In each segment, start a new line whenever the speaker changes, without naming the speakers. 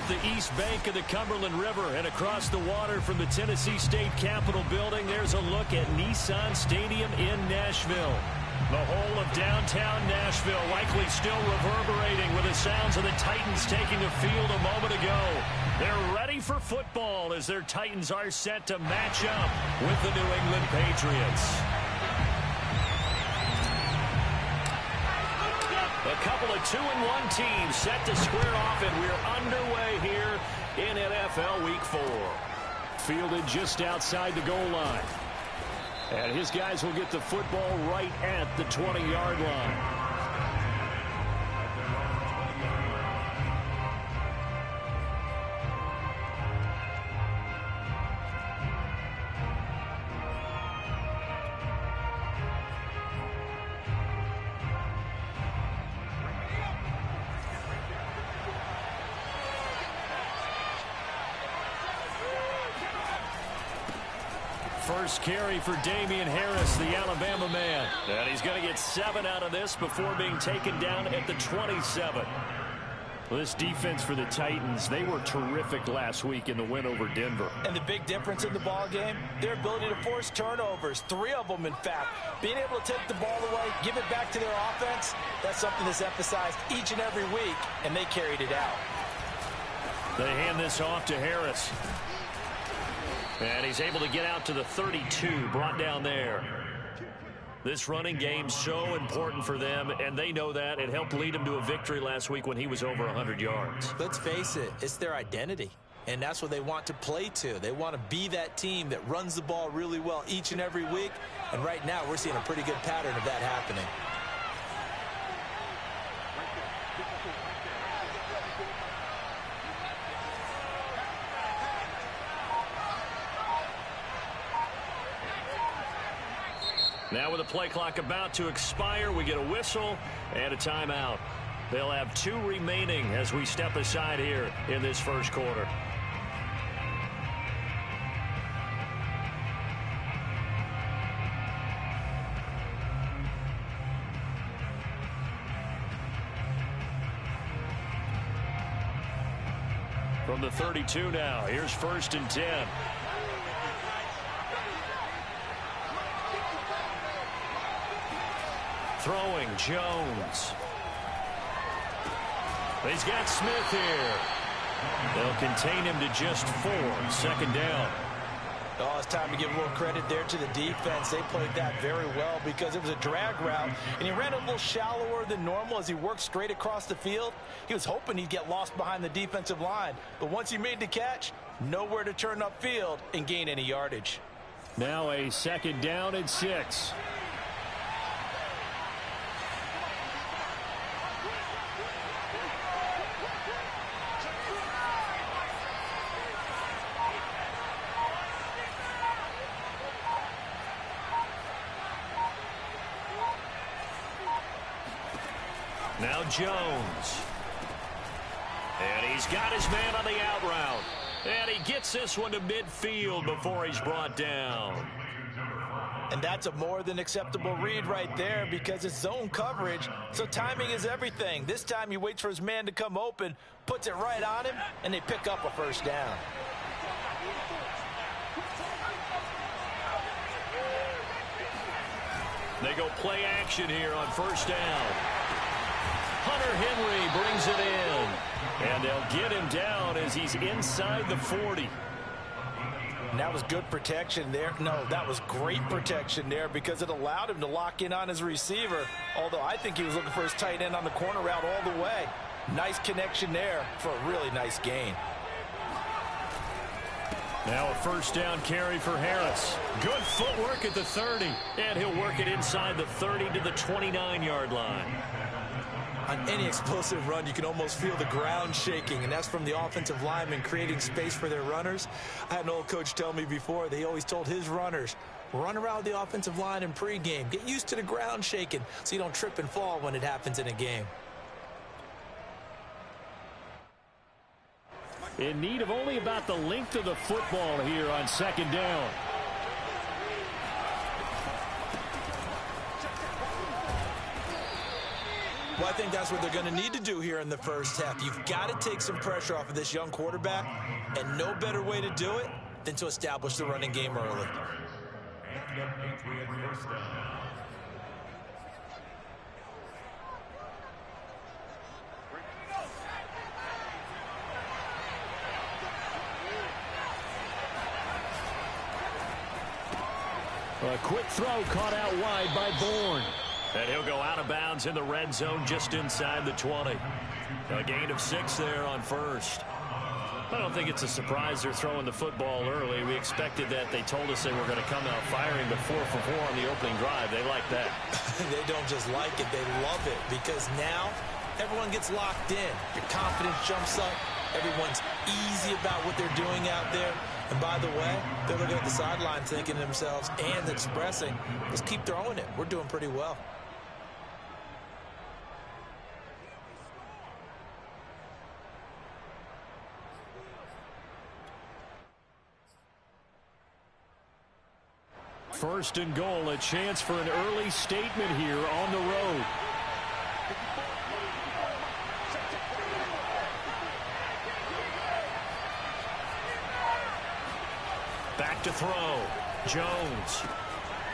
the east bank of the Cumberland River and across the water from the Tennessee State Capitol building, there's a look at Nissan Stadium in Nashville. The whole of downtown Nashville likely still reverberating with the sounds of the Titans taking the field a moment ago. They're ready for football as their Titans are set to match up with the New England Patriots. A couple of 2-1 teams set to square off, and we're underway here in NFL Week 4. Fielded just outside the goal line. And his guys will get the football right at the 20-yard line. First carry for Damian Harris, the Alabama man. And he's going to get 7 out of this before being taken down at the 27. Well, this defense for the Titans, they were terrific last week in the win over Denver.
And the big difference in the ball game, their ability to force turnovers, 3 of them in fact. Being able to take the ball away, give it back to their offense, that's something that's emphasized each and every week, and they carried it out.
They hand this off to Harris. And he's able to get out to the 32, brought down there. This running game's so important for them, and they know that. It helped lead him to a victory last week when he was over 100 yards.
Let's face it, it's their identity, and that's what they want to play to. They want to be that team that runs the ball really well each and every week, and right now we're seeing a pretty good pattern of that happening.
Now with the play clock about to expire, we get a whistle and a timeout. They'll have 2 remaining as we step aside here in this first quarter. From the 32 now, here's 1st and 10. Throwing, Jones. He's got Smith here. They'll contain him to just 4. 2nd down.
Oh, it's time to give a little credit there to the defense. They played that very well because it was a drag route, and he ran a little shallower than normal as he worked straight across the field. He was hoping he'd get lost behind the defensive line, but once he made the catch, nowhere to turn upfield and gain any yardage.
Now a 2nd down and 6. Now Jones. And he's got his man on the out route. And he gets this one to midfield before he's brought down.
And that's a more than acceptable read right there because it's zone coverage, so timing is everything. This time he waits for his man to come open, puts it right on him, and they pick up a 1st down.
They go play action here on 1st down. Hunter Henry brings it in. And they'll get him down as he's inside the 40.
And that was good protection there. No, that was great protection there because it allowed him to lock in on his receiver. Although I think he was looking for his tight end on the corner route all the way. Nice connection there for a really nice gain.
Now a 1st down carry for Harris. Good footwork at the 30. And he'll work it inside the 30 to the 29-yard line.
On any explosive run, you can almost feel the ground shaking, and that's from the offensive linemen creating space for their runners. I had an old coach tell me before, they always told his runners, run around the offensive line in pregame. Get used to the ground shaking so you don't trip and fall when it happens in a game.
In need of only about the length of the football here on 2nd down.
Well, I think that's what they're going to need to do here in the first half. You've got to take some pressure off of this young quarterback, and no better way to do it than to establish the running game early.
A quick throw caught out wide by Bourne. And he'll go out of bounds in the red zone just inside the 20. A gain of 6 there on first. I don't think it's a surprise they're throwing the football early. We expected that. They told us they were going to come out firing, but 4 for 4 on the opening drive. They like that.
They don't just like it, they love it, because now everyone gets locked in. Your confidence jumps up. Everyone's easy about what they're doing out there. And by the way, they're looking at the sideline thinking to themselves and expressing, let's keep throwing it. We're doing pretty well.
First and goal, a chance for an early statement here on the road. Back to throw. Jones.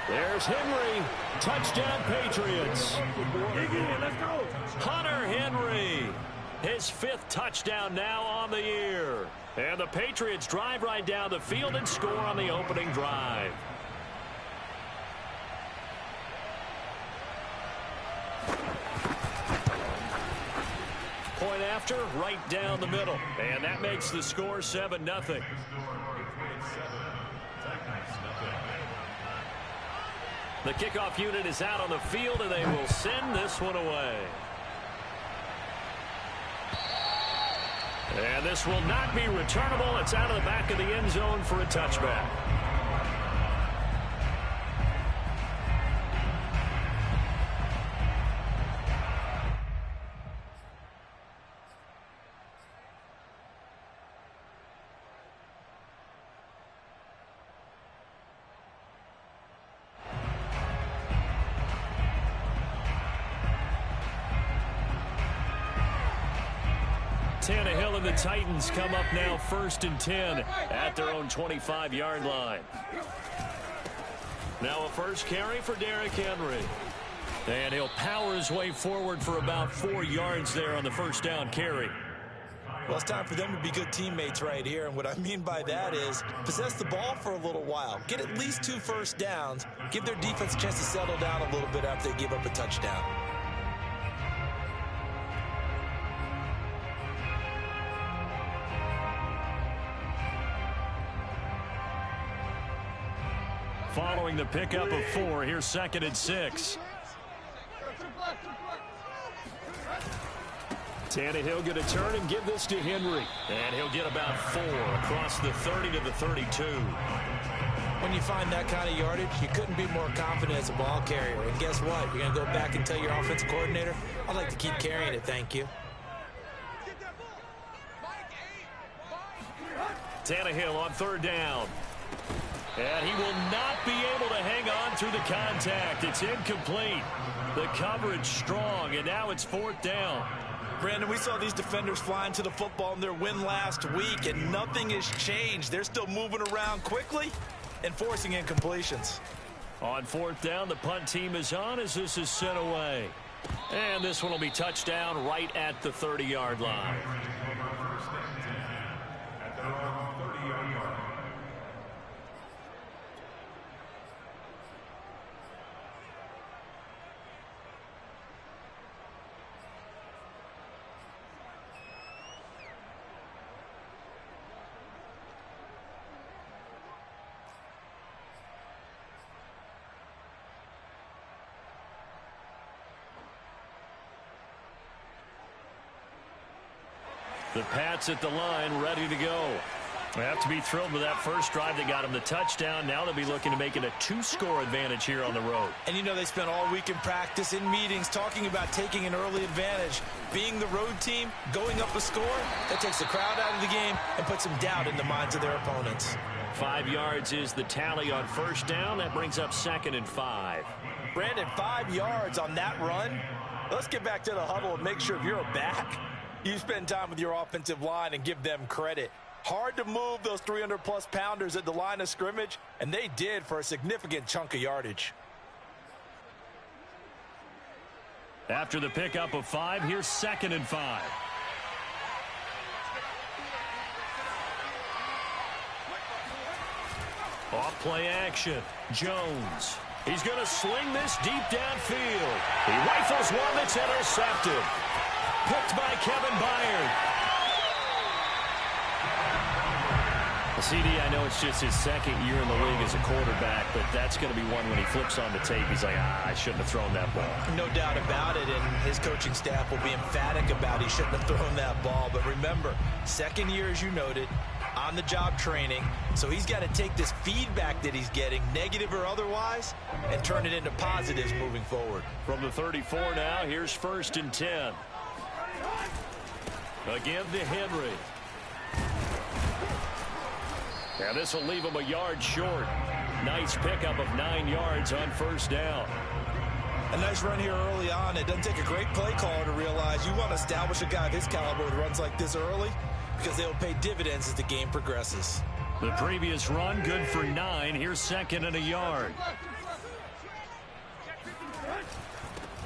There's Henry. Touchdown, Patriots. Hunter Henry. His 5th touchdown now on the year. And the Patriots drive right down the field and score on the opening drive. Point after, right down the middle. And that makes the score 7-0. The kickoff unit is out on the field, and they will send this one away. And this will not be returnable. It's out of the back of the end zone for a touchback. Tannehill and the Titans come up now 1st and 10 at their own 25-yard line. Now a first carry for Derrick Henry. And he'll power his way forward for about 4 yards there on the first down carry.
Well, it's time for them to be good teammates right here. And what I mean by that is possess the ball for a little while. Get at least 2 first downs. Give their defense a chance to settle down a little bit after they give up a touchdown.
Following the pickup of 4, here's 2nd and 6. Tannehill going to turn and give this to Henry. And he'll get about 4 across the 30 to the 32.
When you find that kind of yardage, you couldn't be more confident as a ball carrier. And guess what? You're going to go back and tell your offensive coordinator, I'd like to keep carrying it, thank you.
Tannehill on 3rd down. And he will not be able to hang on through the contact. It's incomplete. The coverage strong, and now it's 4th down.
Brandon, we saw these defenders flying to the football in their win last week, and nothing has changed. They're still moving around quickly and forcing incompletions.
On 4th down, the punt team is on as this is sent away. And this one will be touchdown right at the 30-yard line. The Pats at the line, ready to go. They have to be thrilled with that first drive. They got them the touchdown. Now they'll be looking to make it a 2-score advantage here on the road.
And you know they spent all week in practice, in meetings, talking about taking an early advantage. Being the road team, going up a score, that takes the crowd out of the game and puts some doubt in the minds of their opponents.
5 yards is the tally on first down. That brings up 2nd and 5.
Brandon, 5 yards on that run. Let's get back to the huddle and make sure if you're a back, you spend time with your offensive line and give them credit. Hard to move those 300-plus pounders at the line of scrimmage, and they did for a significant chunk of yardage.
After the pickup of 5, here's 2nd and 5. Off play action. Jones. He's going to sling this deep downfield. He rifles one that's intercepted. Picked by Kevin Byard. CD, I know it's just his 2nd year in the league as a quarterback, but that's going to be one when he flips on the tape. He's like, I shouldn't have thrown that ball.
No doubt about it, and his coaching staff will be emphatic about he shouldn't have thrown that ball. But remember, 2nd year, as you noted, on-the-job training, so he's got to take this feedback that he's getting, negative or otherwise, and turn it into positives moving forward.
From the 34 now, here's 1st and 10. Again to Henry. And this will leave him a yard short. Nice pickup of 9 yards on 1st down.
A nice run here early on. It doesn't take a great play caller to realize you want to establish a guy of his caliber with runs like this early because they will pay dividends as the game progresses.
The previous run, good for 9. Here's 2nd and a yard.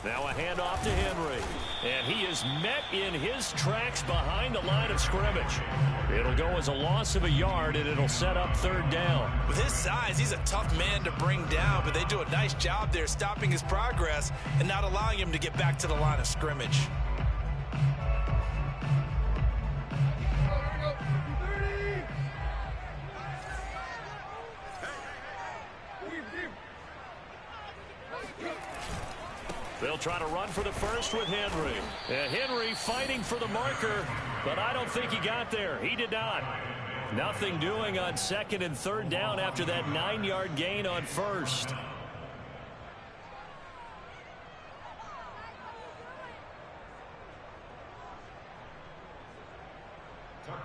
Now a handoff to Henry. And he is met in his tracks behind the line of scrimmage. It'll go as a loss of a yard, and it'll set up 3rd down.
With his size, he's a tough man to bring down, but they do a nice job there stopping his progress and not allowing him to get back to the line of scrimmage.
They'll try to run for the first with Henry. And Henry fighting for the marker, but I don't think he got there. He did not. Nothing doing on 2nd and 3rd down after that 9-yard gain on 1st.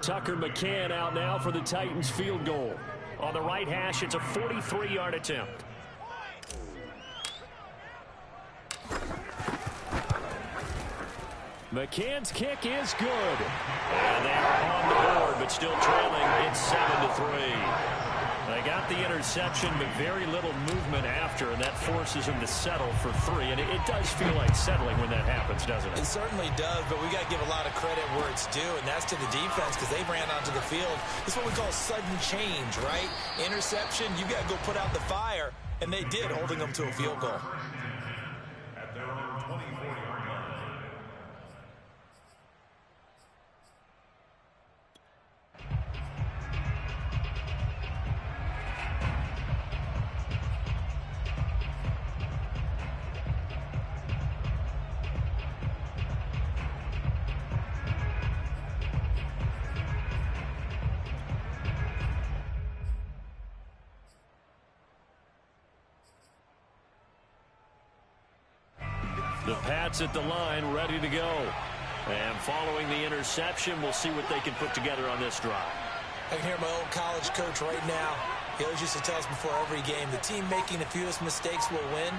Tucker McCann out now for the Titans field goal. On the right hash, it's a 43-yard attempt. McCann's kick is good. And they're on the board, but still trailing. It's 7-3. They got the interception, but very little movement after, and that forces him to settle for 3. And it does feel like settling when that happens, doesn't it?
It certainly does, but we got to give a lot of credit where it's due, and that's to the defense because they ran onto the field. This is what we call sudden change, right? Interception, you got to go put out the fire, and they did, holding them to a field goal.
At their own 24-yard line.
The Pats at the line, ready to go. And following the interception, we'll see what they can put together on this drive.
I can hear my old college coach right now. He always used to tell us before every game, the team making the fewest mistakes will win.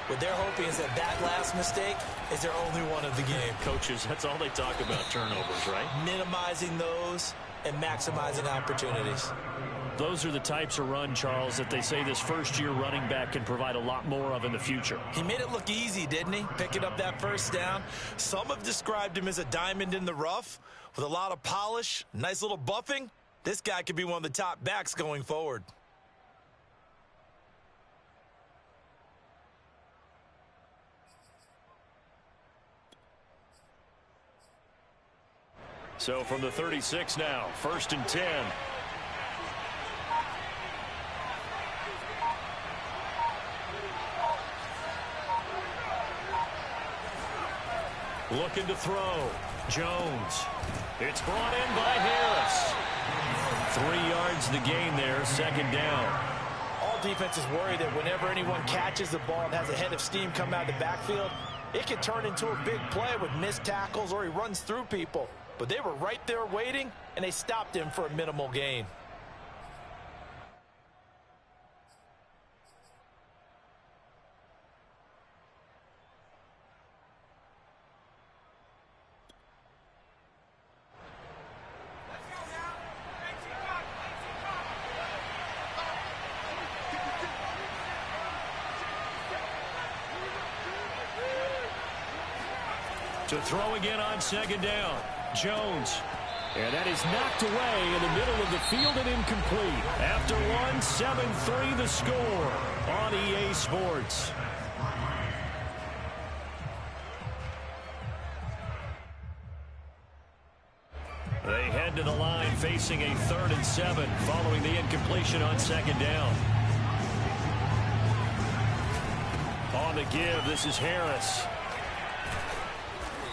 What they're hoping is that that last mistake is their only one of the game.
Coaches, that's all they talk about, turnovers, right?
Minimizing those and maximizing opportunities.
Those are the types of run, Charles, that they say this first-year running back can provide a lot more of in the future.
He made it look easy, didn't he? Picking up that 1st down. Some have described him as a diamond in the rough with a lot of polish, nice little buffing. This guy could be one of the top backs going forward.
So from the 36 now, 1st and 10. Looking to throw. Jones. It's brought in by Harris. 3 yards the gain there, 2nd down.
All defenses worry that whenever anyone catches the ball and has a head of steam come out of the backfield, it can turn into a big play with missed tackles or he runs through people. But they were right there waiting, and they stopped him for a minimal gain.
To throw again on second down. Jones. And that is knocked away in the middle of the field and incomplete. After one, 7-3 the score on EA Sports. They head to the line facing a 3rd and 7 following the incompletion on second down. On the give, this is Harris.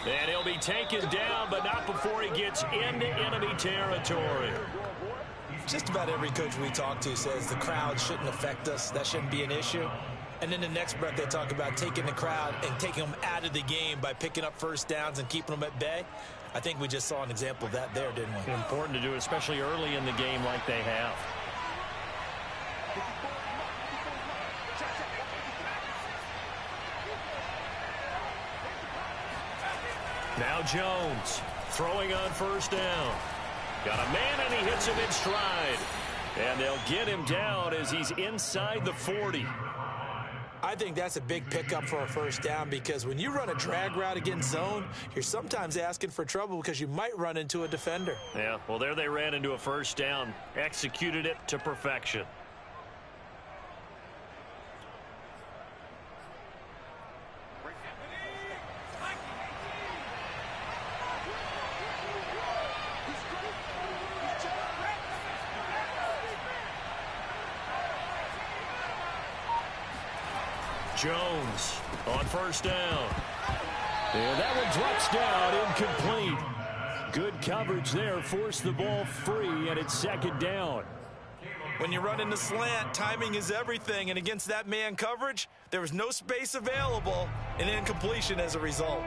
And he'll be taken down, but not before he gets into enemy territory.
Just about every coach we talk to says the crowd shouldn't affect us. That shouldn't be an issue. And then the next breath they talk about taking the crowd and taking them out of the game by picking up first downs and keeping them at bay. I think we just saw an example of that there, didn't we?
Important to do, especially early in the game like they have. Now Jones throwing on first down. Got a man and he hits him in stride. And they'll get him down as he's inside the 40.
I think that's a big pickup for a first down because when you run a drag route against zone, you're sometimes asking for trouble because you might run into a defender.
Yeah, well, there they ran into a first down. Executed it to perfection. Jones on first down. And that one drops down, incomplete. Good coverage there, forced the ball free, and it's second down.
When you run in the slant, timing is everything, and against that man coverage, there was no space available, and incompletion as a result.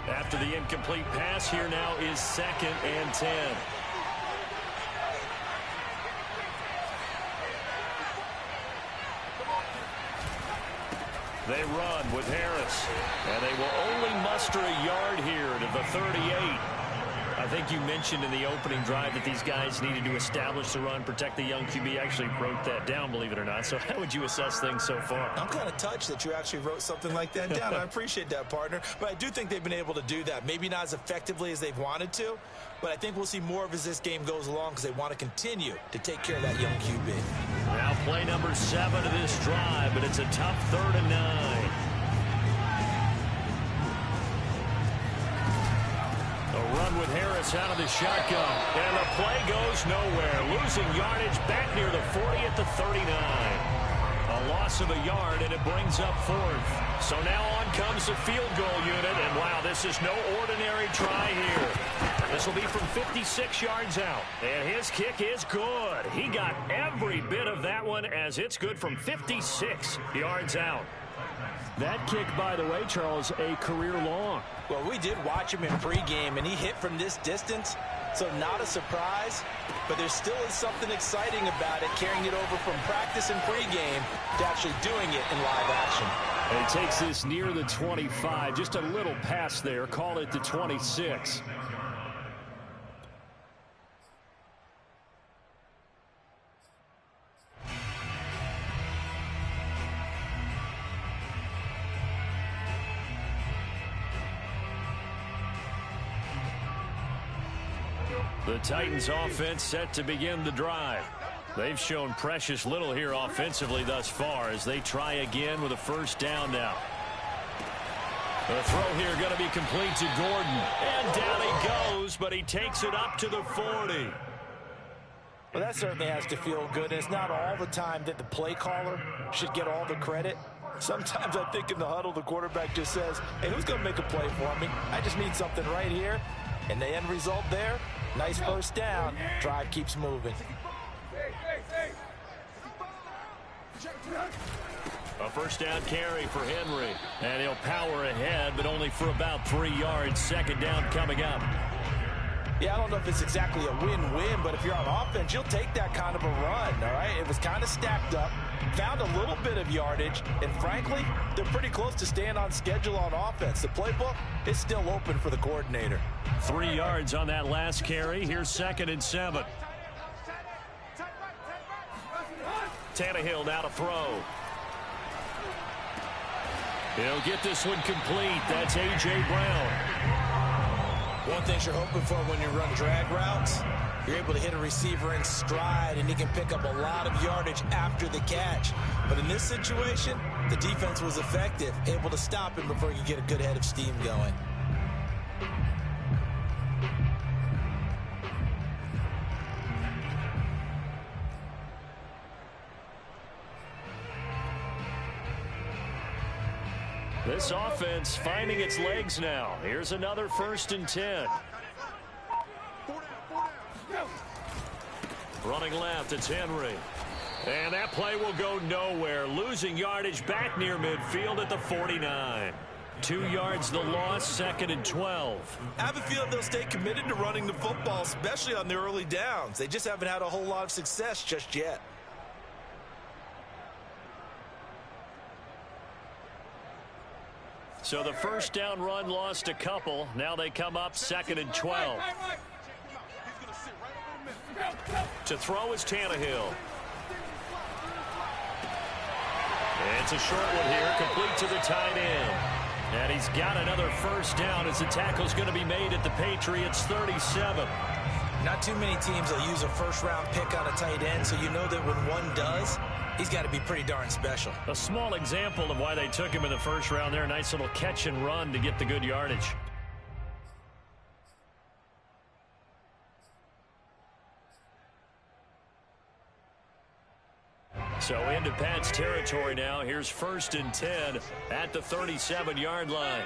After the incomplete pass, here now is 2nd and 10. They run with Harris, and they will only muster a yard here to the 38. I think you mentioned in the opening drive that these guys needed to establish the run, protect the young QB. Actually wrote that down, believe it or not. So how would you assess things so far?
I'm kind of touched that you actually wrote something like that down. I appreciate that, partner. But I do think they've been able to do that. Maybe not as effectively as they've wanted to, but I think we'll see more of as this game goes along because they want to continue to take care of that young QB.
Now play number 7 of this drive, but it's a tough 3rd and 9. Run with Harris out of the shotgun. And the play goes nowhere. Losing yardage back near the 40 at the 39. A loss of a yard, and it brings up 4th. So now on comes the field goal unit. And, wow, this is no ordinary try here. This will be from 56 yards out. And his kick is good. He got every bit of that one as it's good from 56 yards out. That kick, by the way, Charles, a career long.
Well, we did watch him in pregame, and he hit from this distance, so not a surprise. But there still is something exciting about it, carrying it over from practice and pregame to actually doing it in live action.
And he takes this near the 25, just a little pass there, call it the 26. The Titans offense set to begin the drive. They've shown precious little here offensively thus far as they try again with a first down now. The throw here going to be complete to Gordon. And down he goes, but he takes it up to the 40.
Well, that certainly has to feel good. It's not all the time that the play caller should get all the credit. Sometimes I think in the huddle, the quarterback just says, hey, who's going to make a play for me? I just need something right here. And the end result there, nice first down. Drive keeps moving.
A first down carry for Henry. And he'll power ahead, but only for about 3 yards. Second down coming up.
Yeah, I don't know if it's exactly a win-win, but if you're on offense, you'll take that kind of a run, all right? It was kind of stacked up. found a little bit of yardage, and frankly, they're pretty close to staying on schedule on offense. The playbook is still open for the coordinator.
3 yards on that last carry. Here's 2nd and 7. Tannehill now to throw. He'll get this one complete. That's A.J. Brown.
One thing you're hoping for when you run drag routes, you're able to hit a receiver in stride, and he can pick up a lot of yardage after the catch. But in this situation, the defense was effective, able to stop him before he could get a good head of steam going.
This offense finding its legs now. Here's another 1st and 10. Running left, it's Henry. And that play will go nowhere. Losing yardage back near midfield at the 49. 2 yards the loss, 2nd and 12.
I have a feeling they'll stay committed to running the football, especially on the early downs. They just haven't had a whole lot of success just yet.
So the 1st down run lost a couple. Now they come up 2nd and 12. To throw is Tannehill. It's a short one here, complete to the tight end. And he's got another 1st down as the tackle's going to be made at the Patriots 37.
Not too many teams will use a 1st-round pick on a tight end, so you know that when one does, he's got to be pretty darn special.
A small example of why they took him in the 1st round there. Nice little catch and run to get the good yardage. So into Pat's territory now. Here's 1st and 10 at the 37-yard line.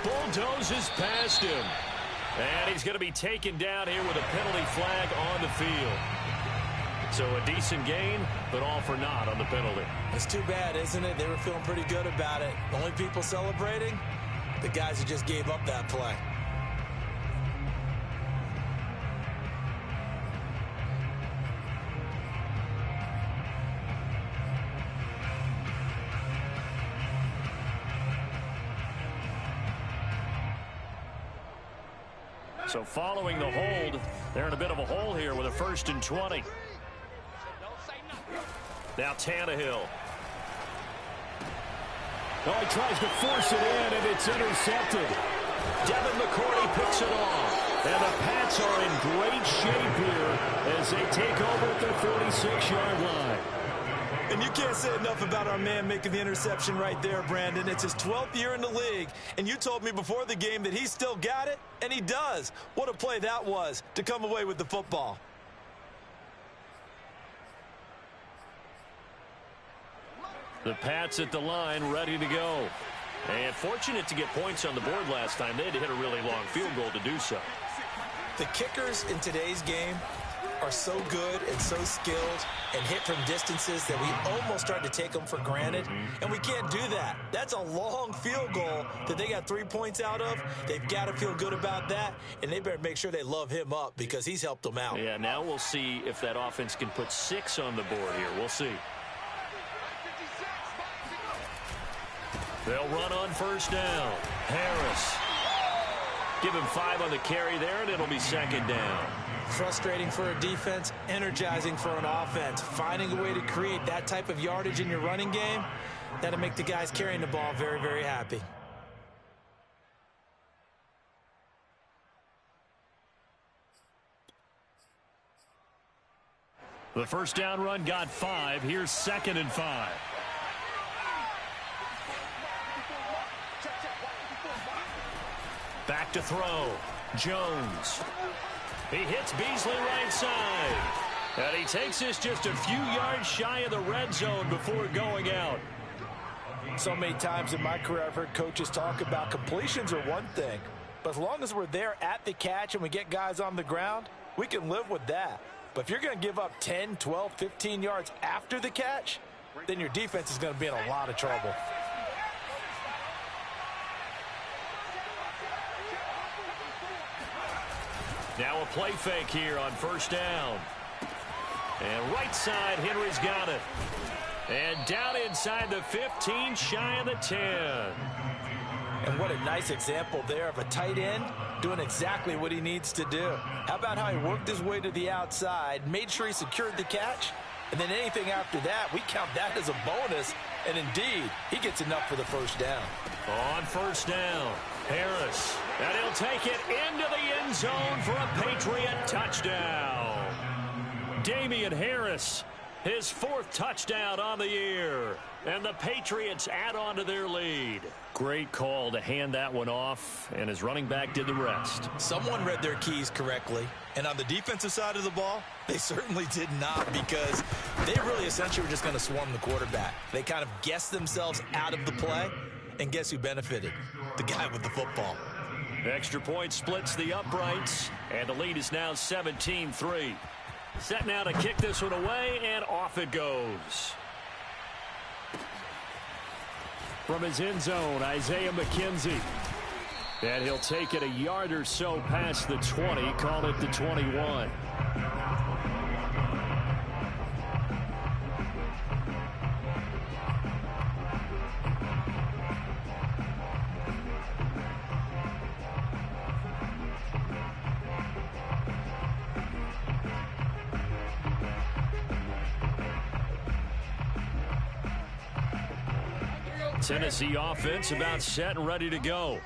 Bulldozes past him. And he's going to be taken down here with a penalty flag on the field. So a decent gain, but all for naught on the penalty.
It's too bad, isn't it? They were feeling pretty good about it. The only people celebrating, the guys who just gave up that play.
So following the hold, they're in a bit of a hole here with a 1st and 20. Now Tannehill.
Oh, he tries to force it in, and it's intercepted.
Devin McCourty picks it off. And the Pats are in great shape here as they take over at their 46-yard line.
And you can't say enough about our man making the interception right there, Brandon. It's his 12th year in the league, and you told me before the game that he still got it, and he does. What a play that was to come away with the football.
The Pats at the line, ready to go. And fortunate to get points on the board last time. They had to hit a really long field goal to do so.
The kickers in today's game are so good and so skilled and hit from distances that we almost start to take them for granted, and we can't do that. That's a long field goal that they got 3 points out of. They've got to feel good about that, and they better make sure they love him up because he's helped them out.
Yeah, now we'll see if that offense can put 6 on the board here. We'll see. They'll run on 1st down. Harris. Give him 5 on the carry there, and it'll be 2nd down.
Frustrating for a defense, energizing for an offense. Finding a way to create that type of yardage in your running game, that'll make the guys carrying the ball very, very happy.
The 1st down run got 5. Here's 2nd and 5. Back to throw. Jones. He hits Beasley right side. And he takes this just a few yards shy of the red zone before going out.
So many times in my career I've heard coaches talk about completions are one thing, but as long as we're there at the catch and we get guys on the ground, we can live with that. But if you're going to give up 10, 12, 15 yards after the catch, then your defense is going to be in a lot of trouble.
Now a play fake here on first down. And right side, Henry's got it. And down inside the 15, shy of the 10.
And what a nice example there of a tight end doing exactly what he needs to do. How about how he worked his way to the outside, made sure he secured the catch, and then anything after that, we count that as a bonus. And indeed, he gets enough for the first down.
On first down, Harris. And he'll take it into the end zone for a Patriot touchdown. Damian Harris, his 4th touchdown on the year. And the Patriots add on to their lead. Great call to hand that one off, and his running back did the rest.
Someone read their keys correctly, and on the defensive side of the ball, they certainly did not, because they really essentially were just going to swarm the quarterback. They kind of guessed themselves out of the play, and guess who benefited? The guy with the football.
Extra point splits the uprights, and the lead is now 17-3. Set now to kick this one away, and off it goes. From his end zone, Isaiah McKenzie. And he'll take it a yard or so past the 20, call it the 21. Tennessee offense about set and ready to go.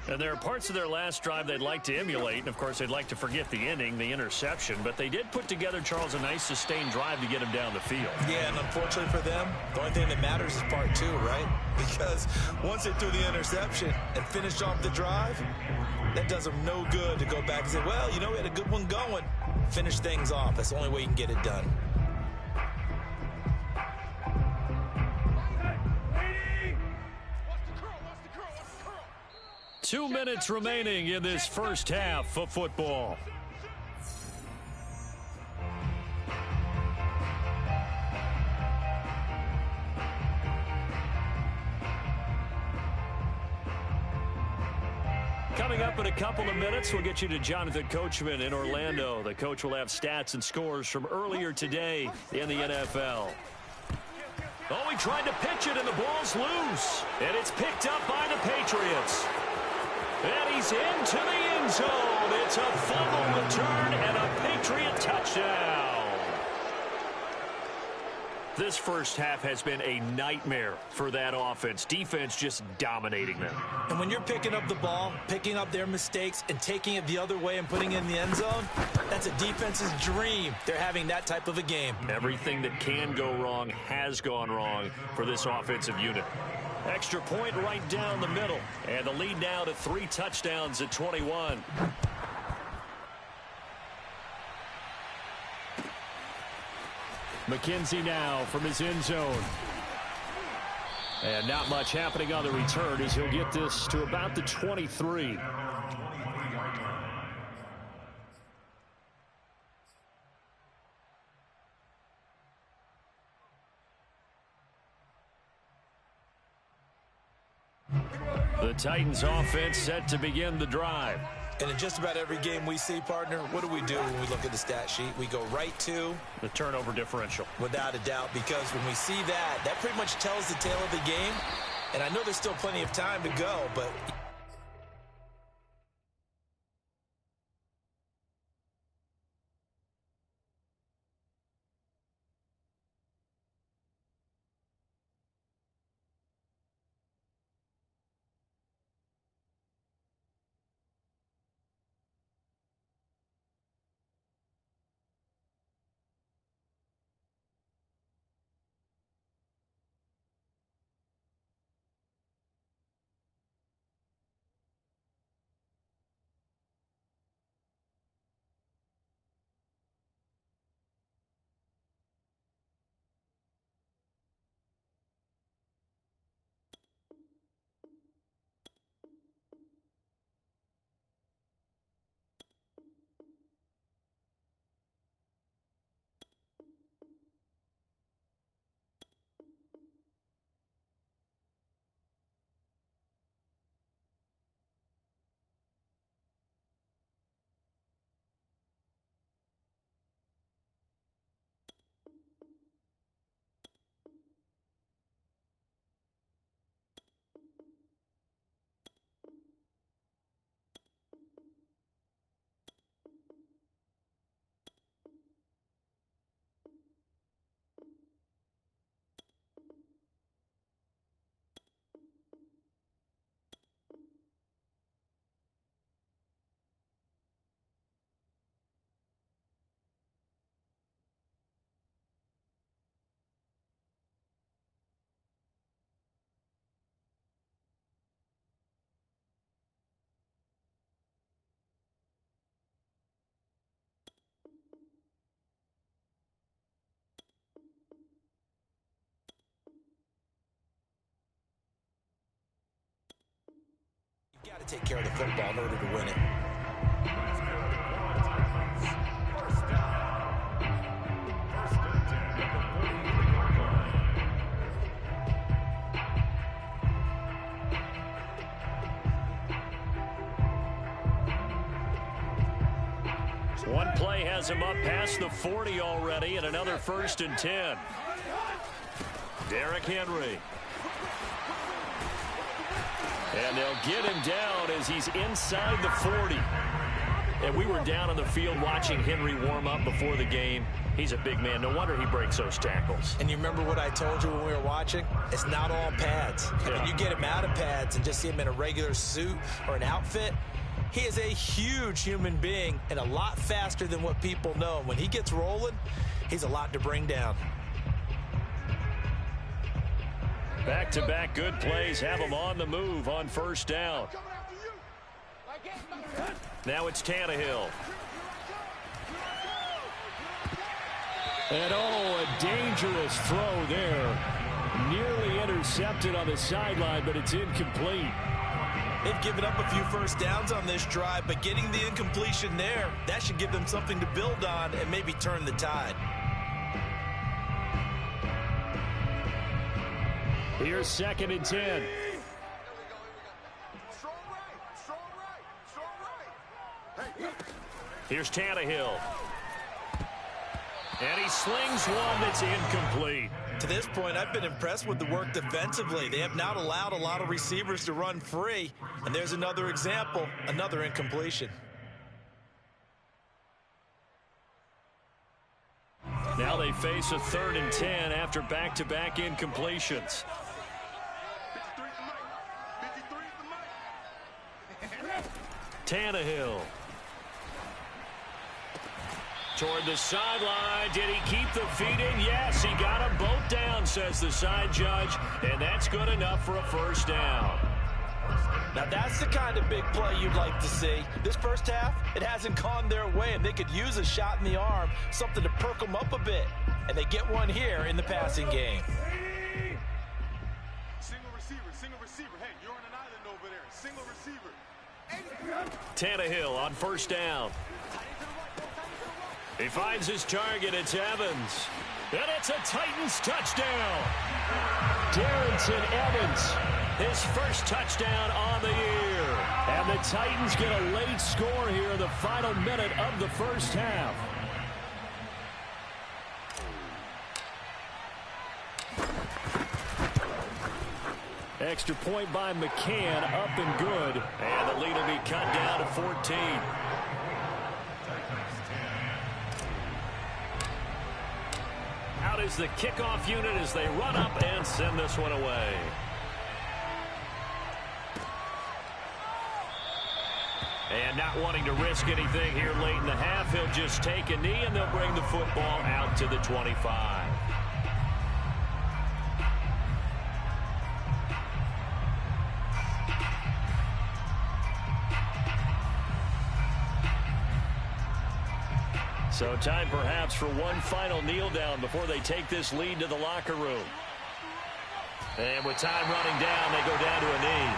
And there are parts of their last drive they'd like to emulate, and of course they'd like to forget the ending, the interception, but they did put together, Charles, a nice sustained drive to get him down the field.
Yeah, and unfortunately for them, the only thing that matters is part 2, right? Because once they threw the interception and finished off the drive, that does them no good to go back and say, well, you know, we had a good one going. Finish things off. That's the only way you can get it done.
2 minutes remaining in this first half of football. Coming up in a couple of minutes, we'll get you to Jonathan Coachman in Orlando. The coach will have stats and scores from earlier today in the NFL. Oh, he tried to pitch it, and the ball's loose. And it's picked up by the Patriots. And he's into the end zone. It's a fumble return and a Patriot touchdown. This first half has been a nightmare for that offense. Defense just dominating them.
And when you're picking up the ball, picking up their mistakes, and taking it the other way and putting it in the end zone, that's a defense's dream. They're having that type of a game.
Everything that can go wrong has gone wrong for this offensive unit. Extra point right down the middle. And the lead now to 3 touchdowns at 21. McKenzie now from his end zone. And not much happening on the return as he'll get this to about the 23. The Titans offense set to begin the drive.
And in just about every game we see, partner, what do we do when we look at the stat sheet? We go right to
the turnover differential.
Without a doubt, because when we see that, that pretty much tells the tale of the game. And I know there's still plenty of time to go, but to take care of the football in order to win it.
One play has him up past the 40 already, and another 1st and 10. Derrick Henry. And they'll get him down as he's inside the 40. And we were down on the field watching Henry warm up before the game. He's a big man. No wonder he breaks those tackles.
And you remember what I told you when we were watching? It's not all pads.
Yeah.
When you get him out of pads and just see him in a regular suit or an outfit, he is a huge human being and a lot faster than what people know. When he gets rolling, he's a lot to bring down.
Back-to-back good plays have him on the move on 1st down. Now it's Tannehill.
And a dangerous throw there. Nearly intercepted on the sideline, but it's incomplete.
They've given up a few 1st downs on this drive, but getting the incompletion there, that should give them something to build on and maybe turn the tide.
Here's 2nd and 10.
Here's Tannehill. And he slings one that's incomplete.
To this point, I've been impressed with the work defensively. They have not allowed a lot of receivers to run free. And there's another example, another incompletion.
Now they face a 3rd and 10 after back-to-back incompletions. Tannehill. Toward the sideline. Did he keep the feet in? Yes, he got them both down, says the side judge. And that's good enough for a 1st down.
Now that's the kind of big play you'd like to see. This 1st half, it hasn't gone their way, and they could use a shot in the arm, something to perk them up a bit. And they get one here in the passing game.
Single receiver. Hey, you're on an island over there. Single receiver.
Tannehill on 1st down. He finds his target. It's Evans. And it's a Titans touchdown.
Darrington Evans.
His 1st touchdown on the year.
And the Titans get a late score here in the final minute of the 1st half. Extra point by McCann, up and good.
And the lead will be cut down to 14. Out is the kickoff unit as they run up and send this one away. And not wanting to risk anything here late in the half, he'll just take a knee and they'll bring the football out to the 25. So time perhaps for one final kneel down before they take this lead to the locker room. And with time running down, they go down to a knee.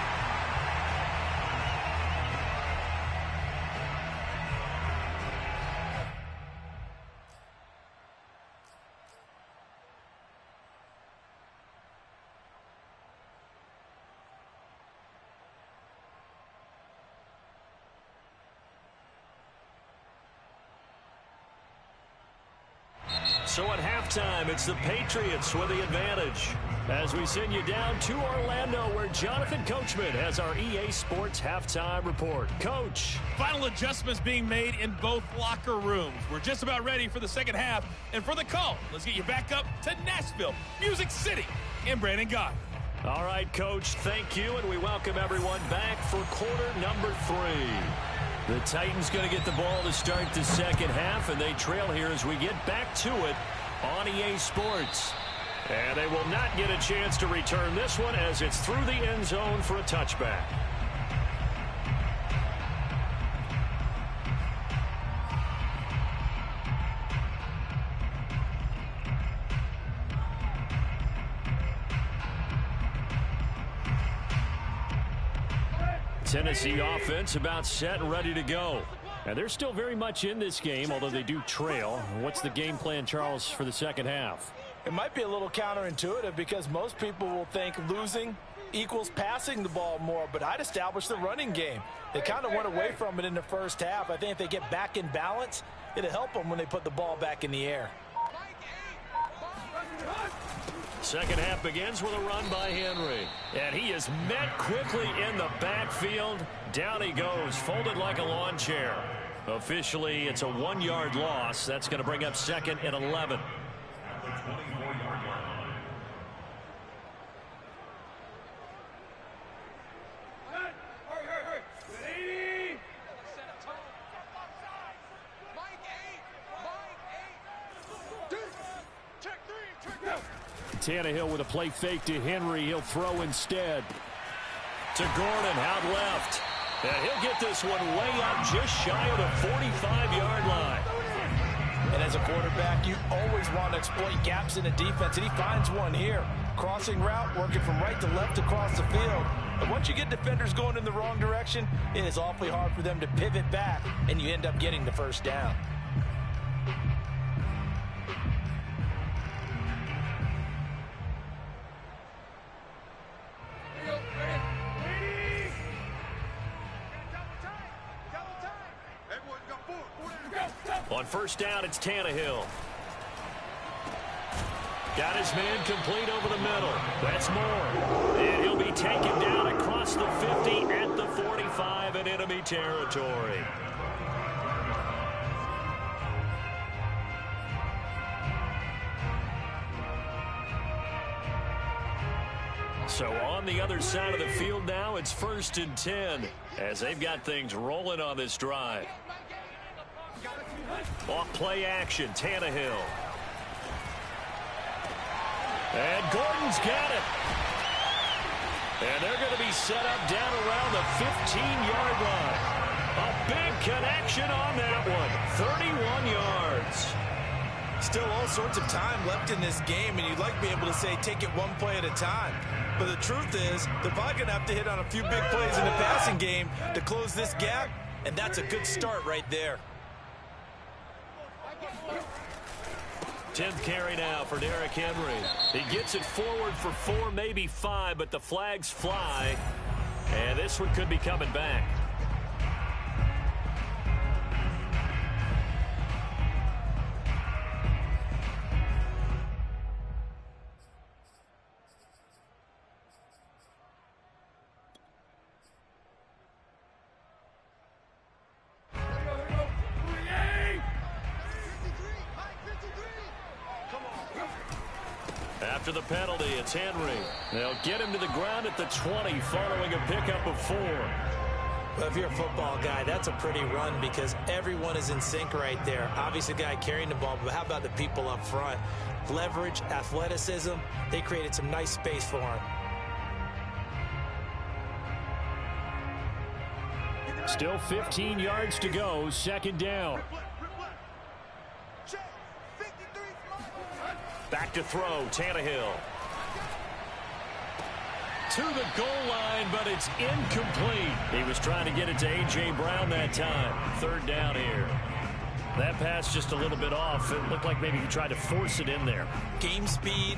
So at halftime, it's the Patriots with the advantage. As we send you down to Orlando, where Jonathan Coachman has our EA Sports halftime report. Coach.
Final adjustments being made in both locker rooms. We're just about ready for the 2nd half. And for the call, let's get you back up to Nashville, Music City, and Brandon Gott.
All right, Coach, thank you, and we welcome everyone back for quarter number 3. The Titans going to get the ball to start the 2nd half, and they trail here as we get back to it on EA Sports. And they will not get a chance to return this one as it's through the end zone for a touchback. Tennessee offense about set and ready to go. And they're still very much in this game, although they do trail. What's the game plan, Charles, for the second half?
It might be a little counterintuitive because most people will think losing equals passing the ball more, but I'd establish the running game. They kind of went away from it in the first half. I think if they get back in balance, it'll help them when they put the ball back in the air.
Second half begins with a run by Henry. And he is met quickly in the backfield. Down he goes, folded like a lawn chair. Officially, it's a 1-yard loss. That's going to bring up 2nd and 11.
At the 24-yard line.
Tannehill with a play fake to Henry. He'll throw instead.
To Gordon, out left. And he'll get this one way up just shy of the 45-yard line.
And as a quarterback, you always want to exploit gaps in the defense, and he finds one here. Crossing route, working from right to left across the field. But once you get defenders going in the wrong direction, it is awfully hard for them to pivot back, and you end up getting the first down.
On first down, it's Tannehill. Got his man complete over the middle. That's Moore. And he'll be taken down across the 50 at the 45 in enemy territory. So on the other side of the field now, it's 1st and 10 as they've got things rolling on this drive. Off play action, Tannehill. And Gordon's got it. And they're going to be set up down around the 15-yard line. A big connection on that one. 31 yards.
Still all sorts of time left in this game, and you'd like to be able to say take it one play at a time. But the truth is, they're probably going to have to hit on a few big plays in the passing game to close this gap, and that's a good start right there.
10th carry now for Derrick Henry. He gets it forward for 4, maybe 5, but the flags fly. And this one could be coming back. After the penalty, it's Henry. They'll get him to the ground at the 20 following a pickup of 4.
Well, if you're a football guy, that's a pretty run because everyone is in sync right there. Obviously, the guy carrying the ball, but how about the people up front? Leverage, athleticism, they created some nice space for him.
Still 15 yards to go, 2nd down.
Back to throw, Tannehill. To the goal line, but it's incomplete. He was trying to get it to A.J. Brown that time. 3rd down here. That pass just a little bit off. It looked like maybe he tried to force it in there.
Game speed,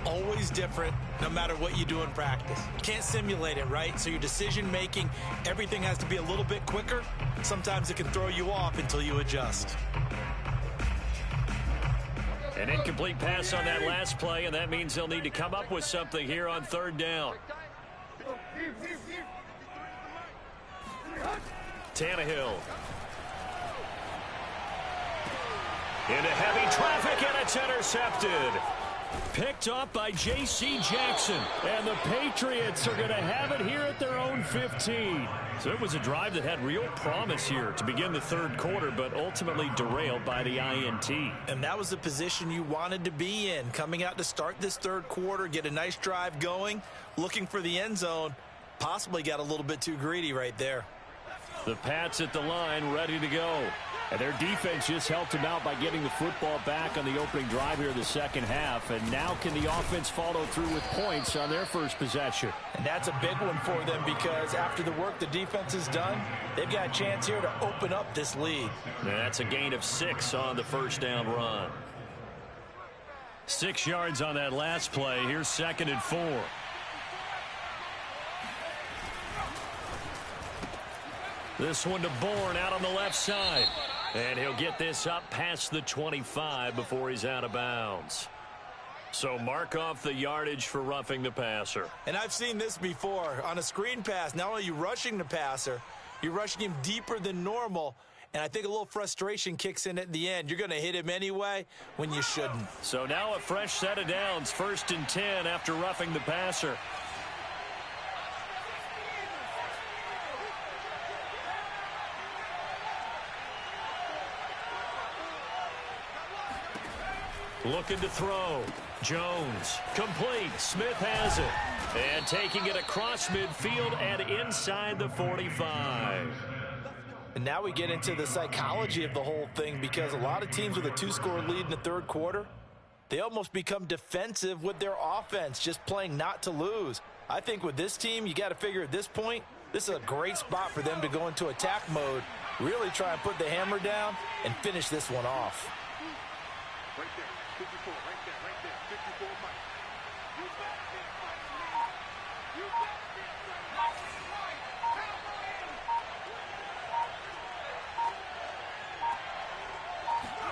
always different, no matter what you do in practice. You can't simulate it, right? So your decision making, everything has to be a little bit quicker. Sometimes it can throw you off until you adjust.
An incomplete pass on that last play, and that means they'll need to come up with something here on 3rd down. Tannehill. Into heavy traffic, and it's intercepted. Picked off by J.C. Jackson.
And the Patriots are going to have it here at their own 15.
So it was a drive that had real promise here to begin the 3rd quarter, but ultimately derailed by the INT.
And that was the position you wanted to be in. Coming out to start this 3rd quarter, get a nice drive going, looking for the end zone. Possibly got a little bit too greedy right there.
The Pats at the line, ready to go.
And their defense just helped them out by getting the football back on the opening drive here in the second half. And now can the offense follow through with points on their first possession?
And that's a big one for them because after the work the defense has done, they've got a chance here to open up this lead.
And that's a gain of 6 on the first down run. 6 yards on that last play. Here's 2nd and 4. This one to Bourne out on the left side. And he'll get this up past the 25 before he's out of bounds. So mark off the yardage for roughing the passer.
And I've seen this before. On a screen pass, not only are you rushing the passer, you're rushing him deeper than normal. And I think a little frustration kicks in at the end. You're going to hit him anyway when you shouldn't.
So now a fresh set of downs. 1st and 10 after roughing the passer. Looking to throw. Jones. Complete. Smith has it. And taking it across midfield and inside the 45.
And now we get into the psychology of the whole thing because a lot of teams with a 2-score lead in the third quarter, they almost become defensive with their offense, just playing not to lose. I think with this team, you got to figure at this point, this is a great spot for them to go into attack mode, really try and put the hammer down and finish this one off.
Right there, 54, right there, 54 Mike.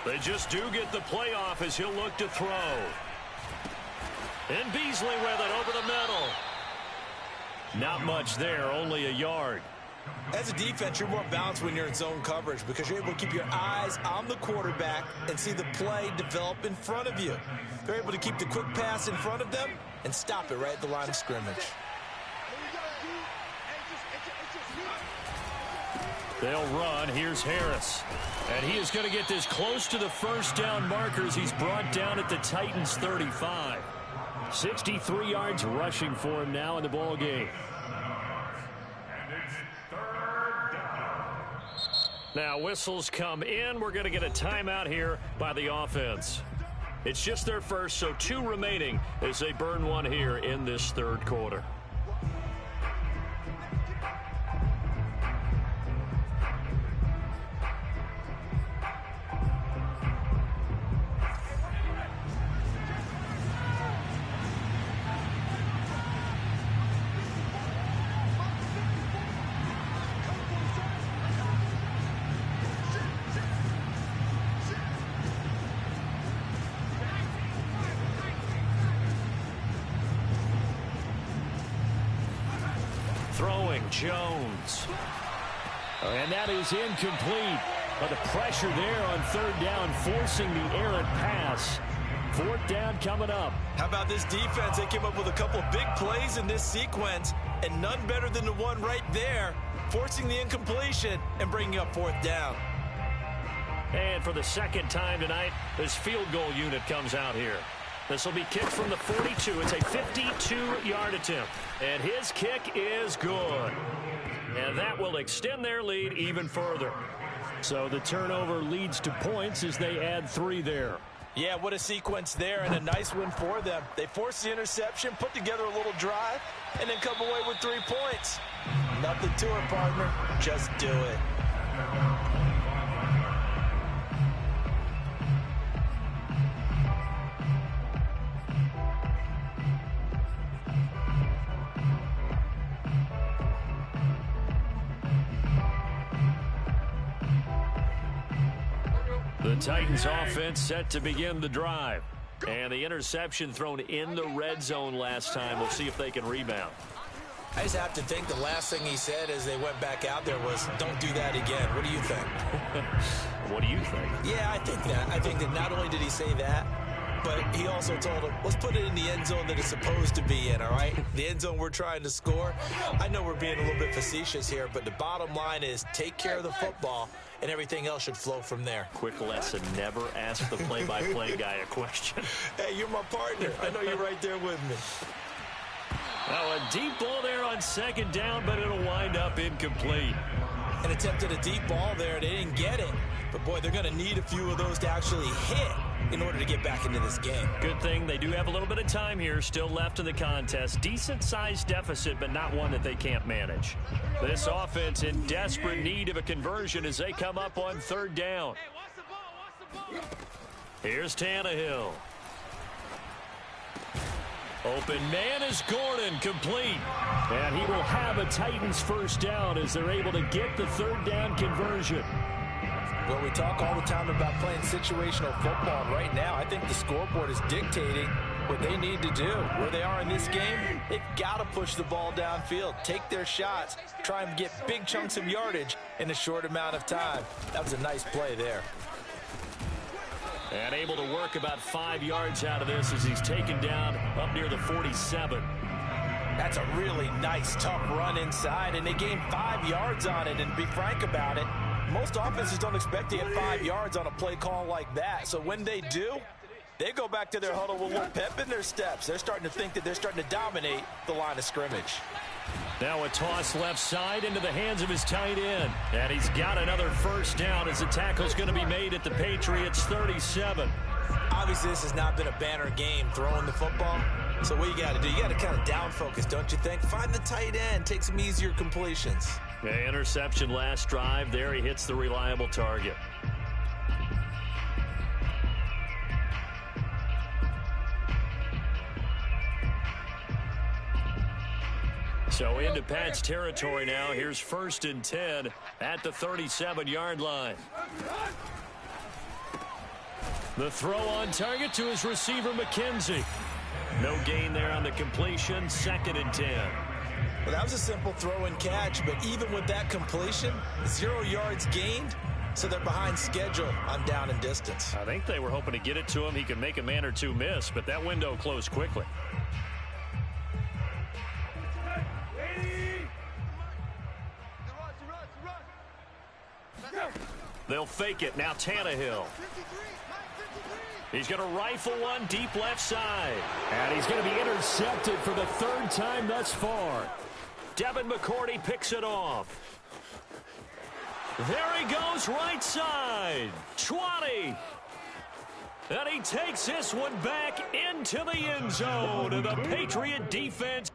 They just do get the playoff as he'll look to throw. And Beasley with it over the middle. Not much there, only a yard.
As a defense, you're more balanced when you're in zone coverage because you're able to keep your eyes on the quarterback and see the play develop in front of you. They're able to keep the quick pass in front of them and stop it right at the line of scrimmage.
They'll run. Here's Harris. And he is going to get this close to the first down markers. He's brought down at the Titans' 35. 63 yards rushing for him now in the ball game. Now whistles come in. We're going to get a timeout here by the offense. It's just their first, so 2 remaining as they burn one here in this third quarter. Throwing, Jones. And that is incomplete. But the pressure there on third down, forcing the errant pass. 4th down coming up.
How about this defense? They came up with a couple of big plays in this sequence, and none better than the one right there, forcing the incompletion and bringing up 4th down.
And for the second time tonight, this field goal unit comes out here. This will be kicked from the 42. It's a 52-yard attempt. And his kick is good. And that will extend their lead even further. So the turnover leads to points as they add 3 there.
Yeah, what a sequence there and a nice win for them. They forced the interception, put together a little drive, and then come away with 3 points. Nothing to it, partner. Just do it.
The Titans offense set to begin the drive. And the interception thrown in the red zone last time. We'll see if they can rebound.
I just have to think the last thing he said as they went back out there was, don't do that again. What do you think?
What do you think?
Yeah, I think that. I think that not only did he say that, but he also told him, let's put it in the end zone that it's supposed to be in, all right? The end zone we're trying to score. I know we're being a little bit facetious here, but the bottom line is take care of the football, and everything else should flow from there.
Quick lesson, never ask the play-by-play guy a question.
Hey, you're my partner. I know you're right there with me.
Now a deep ball there on 2nd down, but it'll wind up incomplete.
and attempted a deep ball there. They didn't get it. But, boy, they're going to need a few of those to actually hit in order to get back into this game.
Good thing they do have a little bit of time here still left in the contest. Decent-sized deficit, but not one that they can't manage. This offense in desperate need of a conversion as they come up on third down. Here's Tannehill. Open man is Gordon, complete. And he will have a Titans first down as they're able to get the third down conversion.
Well, we talk all the time about playing situational football, and right now I think the scoreboard is dictating what they need to do. Where they are in this game, they've got to push the ball downfield, take their shots, try and get big chunks of yardage in a short amount of time. That was a nice play there.
And able to work about 5 yards out of this as he's taken down up near the 47.
That's a really nice, tough run inside, and they gained 5 yards on it. And to be frank about it, most offenses don't expect to get 5 yards on a play call like that. So when they do, they go back to their huddle with a little pep in their steps. They're starting to think that they're starting to dominate the line of scrimmage.
Now a toss left side into the hands of his tight end. And he's got another first down as the tackle's going to be made at the Patriots 37.
Obviously, this has not been a banner game throwing the football. So what you got to do, you got to kind of down focus, don't you think? Find the tight end, take some easier completions.
Yeah, interception last drive. There he hits the reliable target. So into Pat's territory now. Here's 1st and 10 at the 37-yard line. The throw on target to his receiver, McKenzie. No gain there on the completion. 2nd and 10.
Well, that was a simple throw and catch, but even with that completion, 0 yards gained, so they're behind schedule on down and distance.
I think they were hoping to get it to him. He could make a man or two miss, but that window closed quickly. They'll fake it. Now Tannehill. He's going to rifle one deep left side. And he's going to be intercepted for the 3rd time thus far. Devin McCourty picks it off. There he goes, right side. 20. And he takes this one back into the end zone. And the Patriot defense.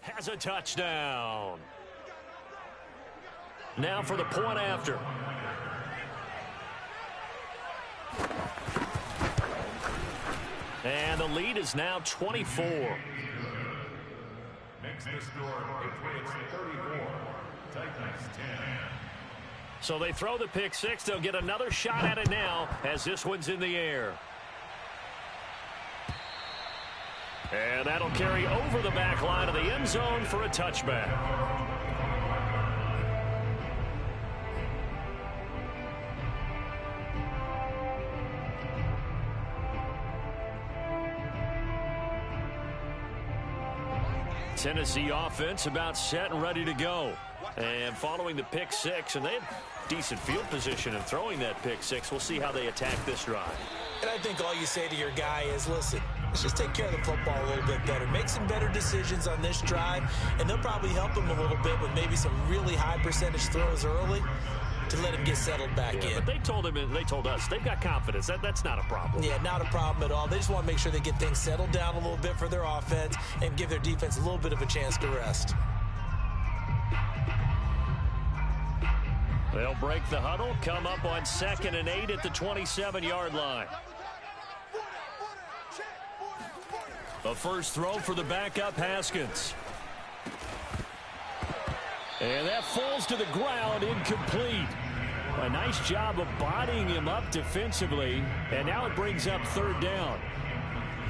Has a touchdown. Now for the point after. And the lead is now 24.
Makes the score Patriots 34, Titans 10.
So they throw the pick six. They'll get another shot at it now as this one's in the air. And that'll carry over the back line of the end zone for a touchback. Tennessee offense about set and ready to go. And following the pick six, and they had decent field position in throwing that pick six. We'll see how they attack this drive.
And I think all you say to your guy is, listen, let's just take care of the football a little bit better. Make some better decisions on this drive, and they'll probably help him a little bit with maybe some really high percentage throws early to let him get settled back in.
But they told him, and they told us, they've got confidence. That's not a problem.
Yeah, not a problem at all. They just want to make sure they get things settled down a little bit for their offense and give their defense a little bit of a chance to rest.
They'll break the huddle, come up on 2nd and 8 at the 27-yard line. The first throw for the backup, Haskins. And that falls to the ground, incomplete. A nice job of bodying him up defensively, and now it brings up 3rd down.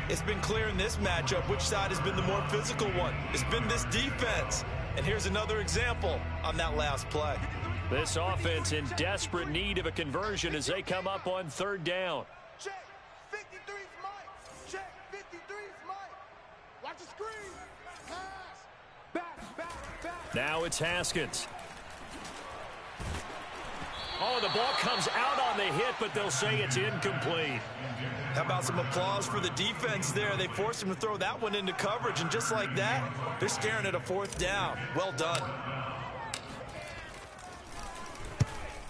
It's been clear in this matchup which side has been the more physical one. It's been this defense. And here's another example on that last play.
This offense in desperate need of a conversion as they come up on 3rd down.
Check. 53's Mike. Check. 53's Mike. Watch the screen. Pass. Back.
Now it's Haskins. Oh, the ball comes out on the hit, but they'll say it's incomplete.
How about some applause for the defense there? They forced him to throw that one into coverage, and just like that, they're staring at a 4th down. Well done.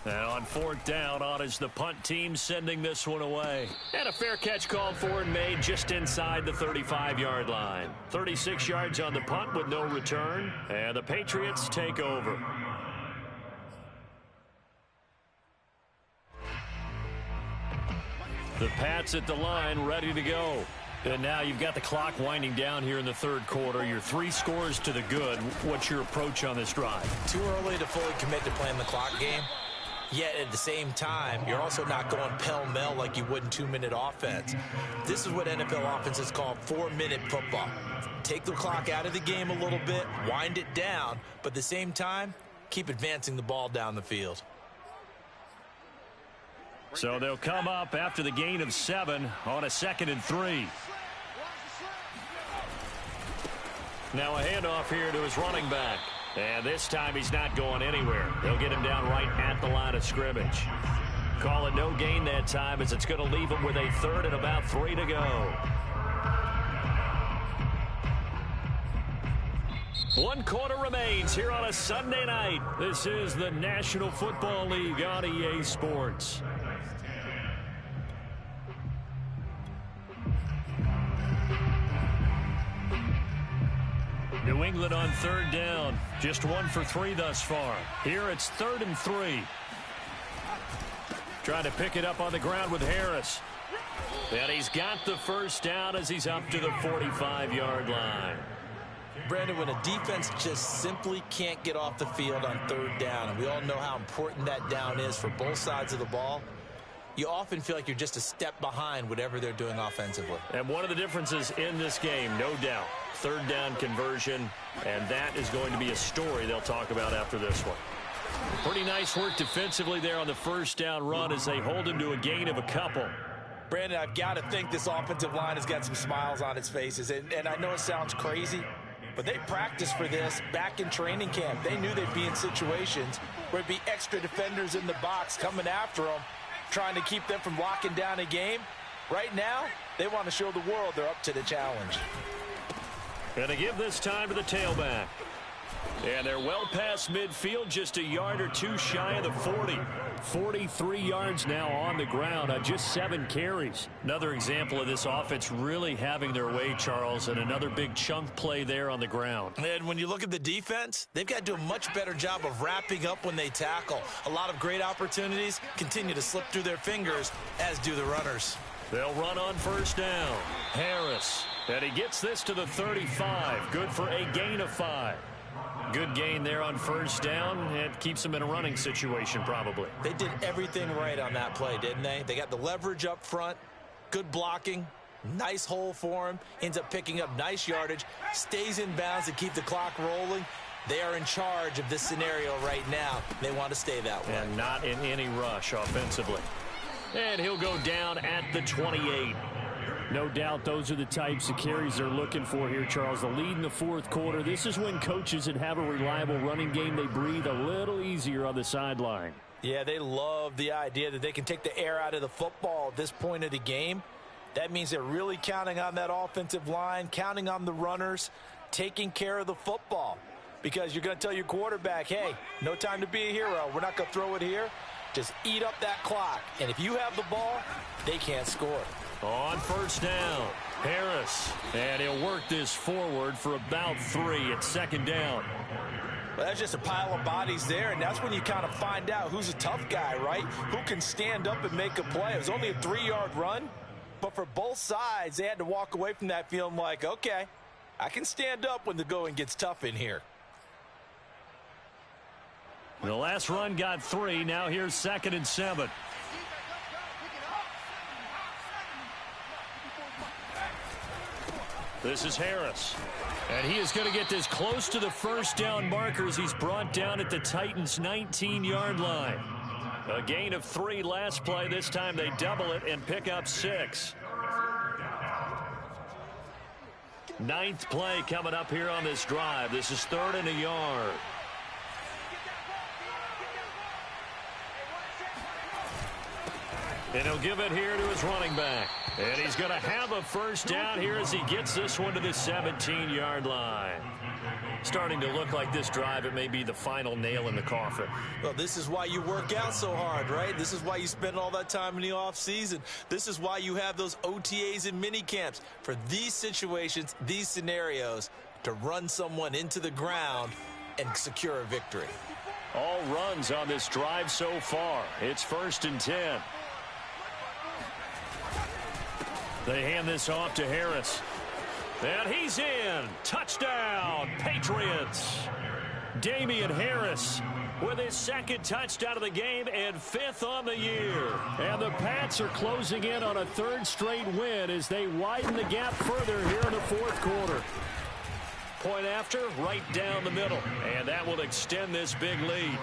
And on 4th down, on is the punt team sending this one away. And a fair catch called for and made just inside the 35-yard line. 36 yards on the punt with no return. And the Patriots take over. The Pats at the line, ready to go. And now you've got the clock winding down here in the 3rd quarter. You're 3 scores to the good. What's your approach on this drive?
Too early to fully commit to playing the clock game. Yet at the same time, you're also not going pell-mell like you would in 2-minute offense. This is what NFL offenses call 4-minute football. Take the clock out of the game a little bit, wind it down, but at the same time, keep advancing the ball down the field.
So they'll come up after the gain of 7 on a 2nd and 3. Now a handoff here to his running back. And this time he's not going anywhere. They'll get him down right at the line of scrimmage. Call it no gain that time as it's going to leave him with a 3rd and about 3 to go. 1 quarter remains here on a Sunday night. This is the National Football League on EA Sports. New England on 3rd down. Just 1 for 3 thus far. Here it's 3rd and 3. Trying to pick it up on the ground with Harris. And he's got the first down as he's up to the 45-yard line.
Brandon, when a defense just simply can't get off the field on 3rd down, and we all know how important that down is for both sides of the ball, you often feel like you're just a step behind whatever they're doing offensively.
And one of the differences in this game, no doubt, 3rd down conversion, and that is going to be a story they'll talk about after this one. Pretty nice work defensively there on the 1st down run as they hold him to a gain of a couple.
Brandon, I've got to think this offensive line has got some smiles on its faces, and I know it sounds crazy, but they practiced for this back in training camp. They knew they'd be in situations where it'd be extra defenders in the box coming after them, trying to keep them from locking down a game. Right now, they want to show the world they're up to the challenge.
Gonna give this time to the tailback. And they're well past midfield, just a yard or 2 shy of the 40. 43 yards now on the ground on just 7 carries. Another example of this offense really having their way, Charles, and another big chunk play there on the ground.
And when you look at the defense, they've got to do a much better job of wrapping up when they tackle. A lot of great opportunities continue to slip through their fingers, as do the runners.
They'll run on 1st down. Harris. And he gets this to the 35. Good for a gain of 5. Good gain there on 1st down. It keeps them in a running situation probably.
They did everything right on that play, didn't they? They got the leverage up front, good blocking, nice hole for him, ends up picking up nice yardage, stays in bounds to keep the clock rolling. They are in charge of this scenario right now. They want to stay that way.
And not in any rush offensively. And he'll go down at the 28.
No doubt those are the types of carries they're looking for here, Charles. The lead in the fourth quarter. This is when coaches that have a reliable running game, they breathe a little easier on the sideline.
Yeah, they love the idea that they can take the air out of the football at this point of the game. That means they're really counting on that offensive line, counting on the runners, taking care of the football. Because you're going to tell your quarterback, hey, no time to be a hero. We're not going to throw it here. Just eat up that clock. And if you have the ball, they can't score.
On first down, Harris. And he'll work this forward for about 3 at second down.
Well, that's just a pile of bodies there, and that's when you kind of find out who's a tough guy, right? Who can stand up and make a play. It was only a 3-yard run, but for both sides, they had to walk away from that feeling like, okay, I can stand up when the going gets tough in here.
The last run got 3. Now here's 2nd and 7. This is Harris. And he is going to get this close to the first down markers. He's brought down at the Titans' 19-yard line. A gain of 3 last play. This time they double it and pick up 6. 9th play coming up here on this drive. This is 3rd and a yard. And he'll give it here to his running back. And he's going to have a first down here as he gets this one to the 17-yard line. Starting to look like this drive, it may be the final nail in the coffin.
Well, this is why you work out so hard, right? This is why you spend all that time in the offseason. This is why you have those OTAs and mini camps. For these situations, these scenarios, to run someone into the ground and secure a victory.
All runs on this drive so far. It's 1st and 10. They hand this off to Harris. And he's in. Touchdown, Patriots. Damian Harris with his 2nd touchdown of the game and 5th on the year. And the Pats are closing in on a 3rd straight win as they widen the gap further here in the 4th quarter. Point after, right down the middle. And that will extend this big lead.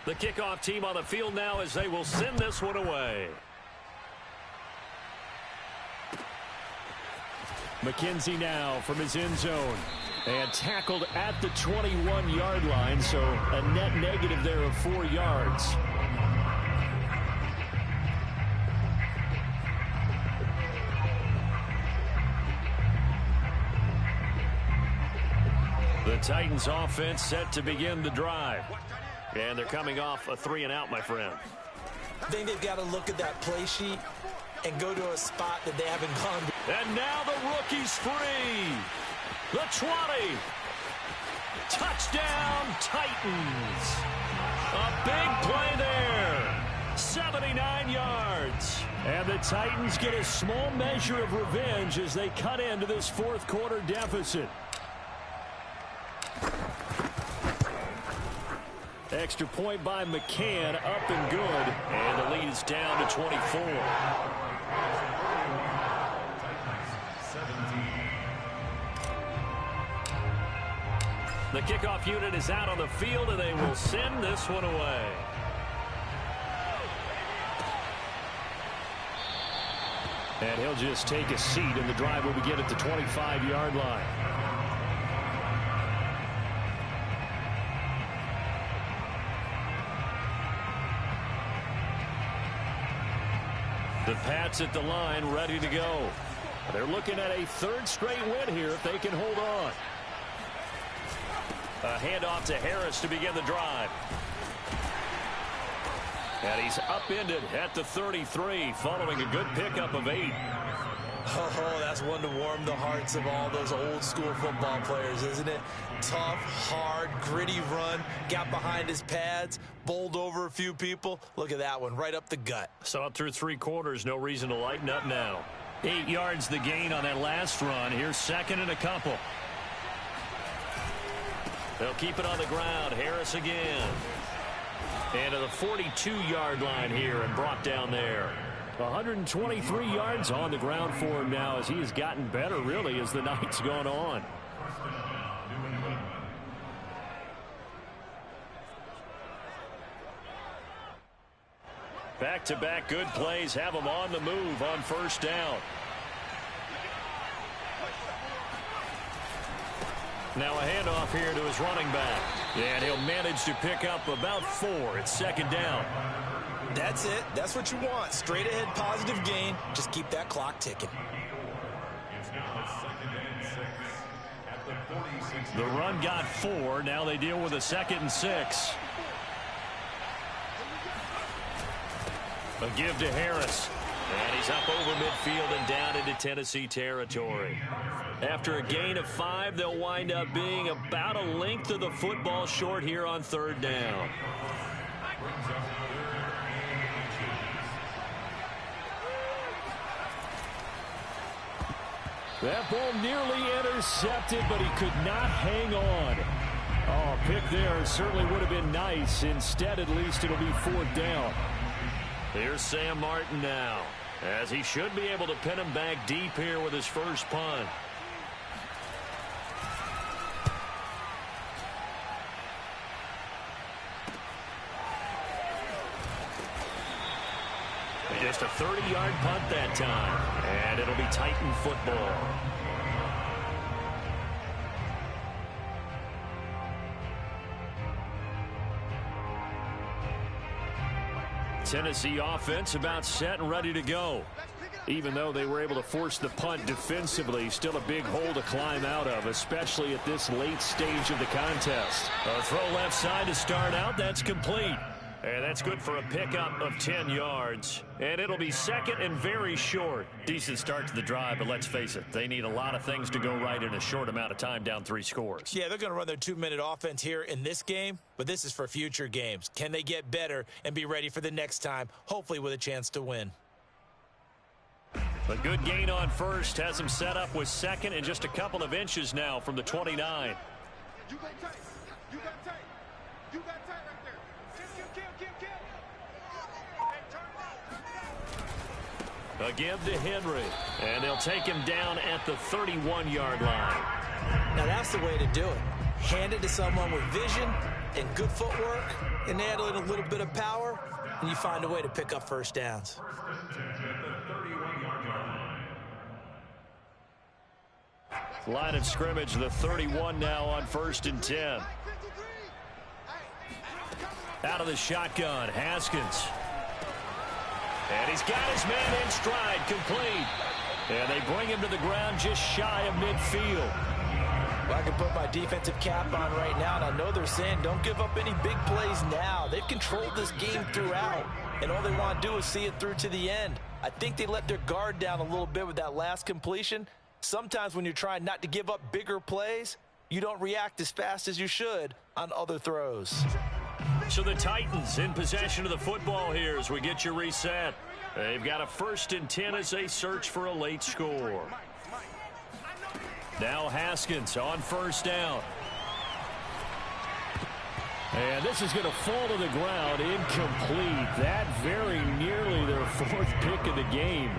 The kickoff team on the field now as they will send this one away. McKenzie now from his end zone. And tackled at the 21-yard line, so a net negative there of 4 yards. The Titans offense set to begin the drive. And they're coming off a 3-and-out, my friend.
I think they've got to look at that play sheet and go to a spot that they haven't gone to.
And now the rookie's free. The 20. Touchdown, Titans. A big play there. 79 yards. And the Titans get a small measure of revenge as they cut into this 4th quarter deficit. Extra point by McCann, up and good. And the lead is down to 24. The kickoff unit is out on the field, and they will send this one away. And he'll just take a seat, and the drive will begin at the 25-yard line. The Pats at the line, ready to go. They're looking at a 3rd straight win here if they can hold on. A handoff to Harris to begin the drive. And he's upended at the 33 following a good pickup of 8.
Oh, that's one to warm the hearts of all those old school football players, isn't it? Tough, hard, gritty run, got behind his pads, bowled over a few people. Look at that one, right up the gut.
Saw it through 3 quarters, no reason to lighten up now. 8 yards the gain on that last run. Here's 2nd and a couple. They'll keep it on the ground. Harris again. And to the 42-yard line here and brought down there. 123 yards on the ground for him now as he has gotten better, really, as the night's gone on. Back-to-back good plays have them on the move on first down. Now a handoff here to his running back. And he'll manage to pick up about 4. It's second down.
That's it. That's what you want. Straight ahead positive gain. Just keep that clock ticking.
It's now second and 6 at the 46.
The run got 4. Now they deal with a 2nd and 6. A give to Harris. And he's up over midfield and down into Tennessee territory. After a gain of 5, they'll wind up being about a length of the football short here on third down.
That ball nearly intercepted, but he could not hang on. Oh, pick there certainly would have been nice. Instead, at least it'll be 4th down.
Here's Sam Martin now, as he should be able to pin him back deep here with his first punt. Just a 30-yard punt that time, and it'll be Titan football. Tennessee offense about set and ready to go. Even though they were able to force the punt defensively, still a big hole to climb out of, especially at this late stage of the contest. A throw left side to start out. That's complete. And that's good for a pickup of 10 yards. And it'll be second and very short. Decent start to the drive, but let's face it, they need a lot of things to go right in a short amount of time, down 3 scores.
Yeah, they're going to run their 2-minute offense here in this game, but this is for future games. Can they get better and be ready for the next time, hopefully with a chance to win?
A good gain on first has them set up with second and just a couple of inches now from the 29.
You got tight. You got tight. You got tight right there. Kill. Hey, turn it out.
A give to Henry, and they'll take him down at the 31-yard line.
Now that's the way to do it. Hand it to someone with vision and good footwork, and add in a little bit of power, and you find a way to pick up first downs.
Line of scrimmage, the 31 now on 1st and 10. Out of the shotgun, Haskins. And he's got his man in stride, complete. And they bring him to the ground just shy of midfield.
Well, I can put my defensive cap on right now, and I know they're saying don't give up any big plays now. They've controlled this game throughout, and all they want to do is see it through to the end. I think they let their guard down a little bit with that last completion. Sometimes when you're trying not to give up bigger plays, you don't react as fast as you should on other throws.
So the Titans in possession of the football here as we get you reset. They've got a 1st and 10 as they search for a late score. Now Haskins on first down.
And this is going to fall to the ground, incomplete. That very nearly their 4th pick of the game.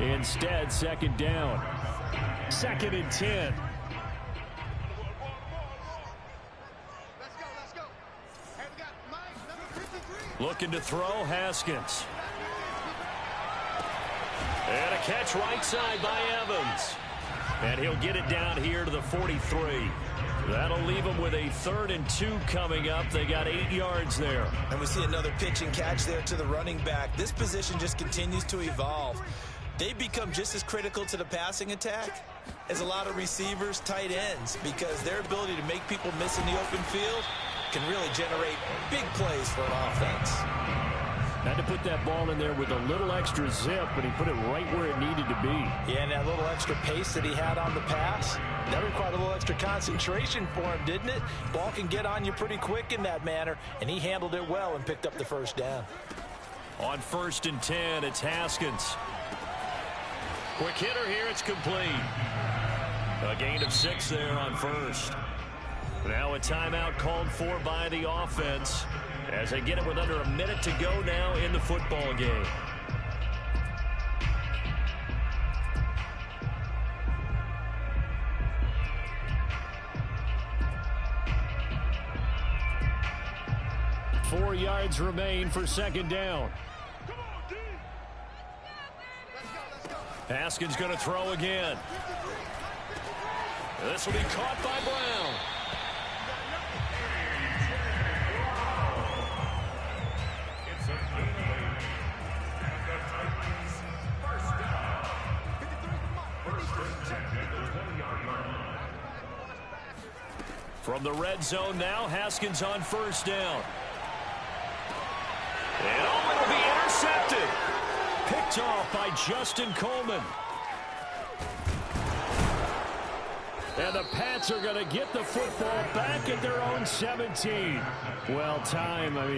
Instead, 2nd down. 2nd and 10.
Let's go. Hey, we got Mike, number 53.
Looking to throw, Haskins. And a catch right side by Evans. And he'll get it down here to the 43. That'll leave them with a 3rd and 2 coming up. They got 8 yards there.
And we see another pitch and catch there to the running back. This position just continues to evolve. They've become just as critical to the passing attack as a lot of receivers, tight ends, because their ability to make people miss in the open field can really generate big plays for an offense.
Had to put that ball in there with a little extra zip, but he put it right where it needed to be.
Yeah, and that little extra pace that he had on the pass, that required a little extra concentration for him, didn't it? Ball can get on you pretty quick in that manner, and he handled it well and picked up the first down.
On 1st and 10, it's Haskins. Quick hitter here, it's complete. A gain of 6 there on first. Now a timeout called for by the offense as they get it with under a minute to go now in the football game. Four yards remain for 2nd down. Haskins going to throw again. This will be caught by Brown.
It's a penalty. And the Titans first down. First and 10 at the 20-yard line.
From the red zone now, Haskins on first down. And it'll be intercepted. Picked off by Justin Coleman. And the Pats are going to get the football back at their own 17. Well,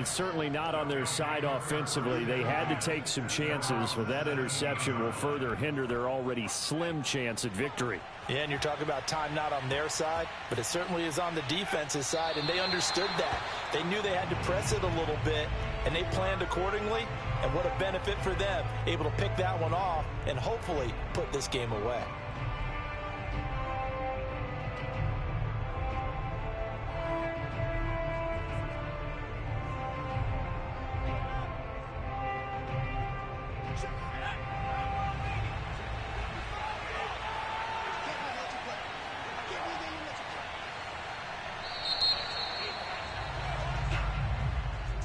certainly not on their side offensively. They had to take some chances, but that interception will further hinder their already slim chance at victory.
Yeah, and you're talking about time not on their side, but it certainly is on the defense's side, and they understood that. They knew they had to press it a little bit, and they planned accordingly, and what a benefit for them, able to pick that one off and hopefully put this game away.